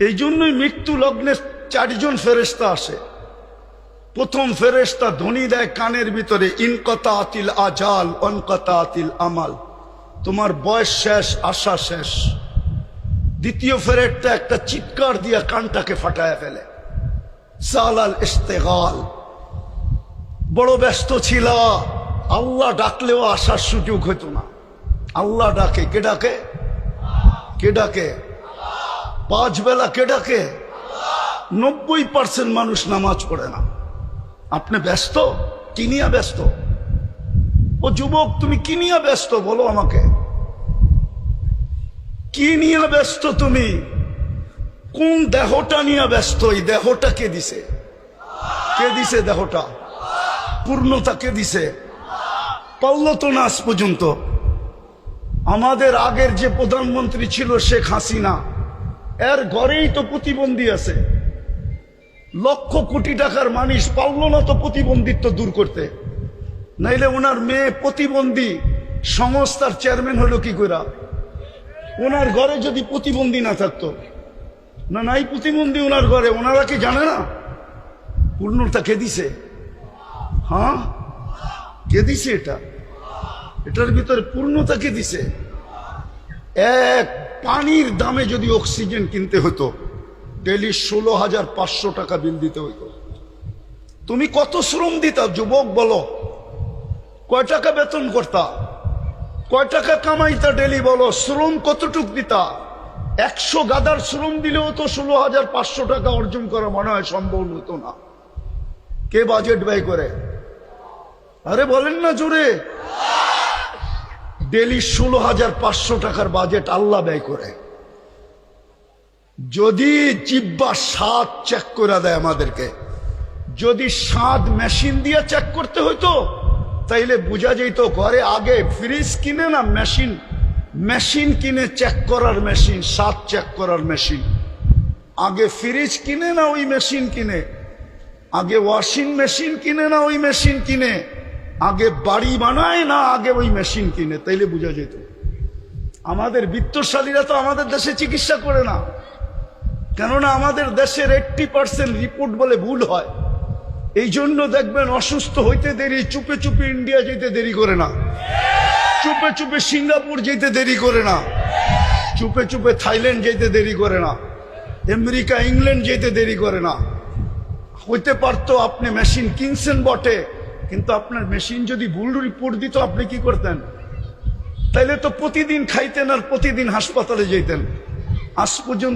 এই জন্যই মৃত্যু লগ্নে 4 জন ফেরেশতা আসে। প্রথম ফেরেশতা ধ্বনি দেয় কানের ভিতরে, ইনকাতাতিল আজাল অনকাতাতিল আমাল, তোমার বয়স শেষ, আশা শেষ। দ্বিতীয় ফেরেশতা একটা চিৎকার দিয়া কানটাকে ফাটায় ফেলে, সালাল ইস্তেগাল, বড় ব্যস্ত ছিল, আল্লাহ ডাকলেও আসার সুযোগ হতো না। আল্লাহ ডাকে, কে ডাকে? কে ডাকে? 5 বেলা কে ডাকে? 90% মানুষ নামাজ পড়ে না। আপনি ব্যস্ত, কি নিয়ে ব্যস্ত? ও যুবক, তুমি কি নিয়ে ব্যস্ত বলো আমাকে? কি নিয়ে ব্যস্ত তুমি? কোন দেহটা নিয়ে ব্যস্ত? এই দেহটা কে দিছে? কে দিছে দেহটা? পূর্ণতা কে দিছে? পারল তো না আজ পর্যন্ত। আমাদের আগের যে প্রধানমন্ত্রী ছিল শেখ হাসিনা, এর ঘরেই তো প্রতিবন্ধী আছে। লক্ষ কোটি টাকার মানুষ পারল না তো প্রতিবন্ধিত্ব দূর করতে। নাইলে ওনার মেয়ে প্রতিবন্ধী সংস্থার চেয়ারম্যান হলো কি করে? ওনার ঘরে যদি প্রতিবন্ধী না থাকতো, না নাই প্রতিবন্ধী ওনার ঘরে, ওনারা কি জানে না? পূর্ণতা কে দিছে? হ্যাঁ, কে দিছে? এটার ভিতরে পূর্ণতা কে দিছে? এক পানির দামে যদি অক্সিজেন কিনতে হতো, ডেলি 16,500 টাকা বিল দিতে হইতো। তুমি কত শ্রম দিতা যুবক বলো? কয় টাকা বেতন করতা? কয় টাকা কামাইতা ডেলি বলো? শ্রম কতটুক দিতা? 100 গাদার শ্রম দিলেও তো 16,500 টাকা অর্জন করা মনে হয় সম্ভব হতো না। কে বাজেট ব্যয় করে? আরে বলেন না জোরে। ডেলি 16,500 টাকার বাজেট আল্লাহ ব্যয় করে। যদি জিব্বা স্বাদ চেক করে দেয় আমাদেরকে, যদি স্বাদ মেশিন দিয়ে চেক করতে হইতো, তাইলে বোঝা যেত ঘরে আগে ফ্রিজ কিনে না মেশিন কিনে চেক করার মেশিন, স্বাদ চেক করার মেশিন। আগে ফ্রিজ কিনে না ওই মেশিন কিনে, আগে ওয়াশিং মেশিন কিনে না ওই মেশিন কিনে, আগে বাড়ি বানায় না আগে ওই মেশিন কিনে, তাইলে বোঝা যেত। আমাদের বিত্তশালীরা তো আমাদের দেশে চিকিৎসা করে না, কেননা আমাদের দেশের 80% রিপোর্ট বলে ভুল হয়। এই জন্য দেখবেন অসুস্থ হইতে দেরি, চুপে চুপে ইন্ডিয়া যেতে দেরি করে না, চুপে চুপে সিঙ্গাপুর যেতে দেরি করে না, চুপে চুপে থাইল্যান্ড যেতে দেরি করে না, আমেরিকা ইংল্যান্ড যেতে দেরি করে না। হইতে পারতো আপনি মেশিন কিনছেন বটে, কিন্তু আপনার মেশিন যদি ভুল রিপোর্ট দিত, আপনি কি করতেন? তাইলে তো প্রতিদিন খাইতেন আর প্রতিদিন হাসপাতালে যেতেন। আজ পর্যন্ত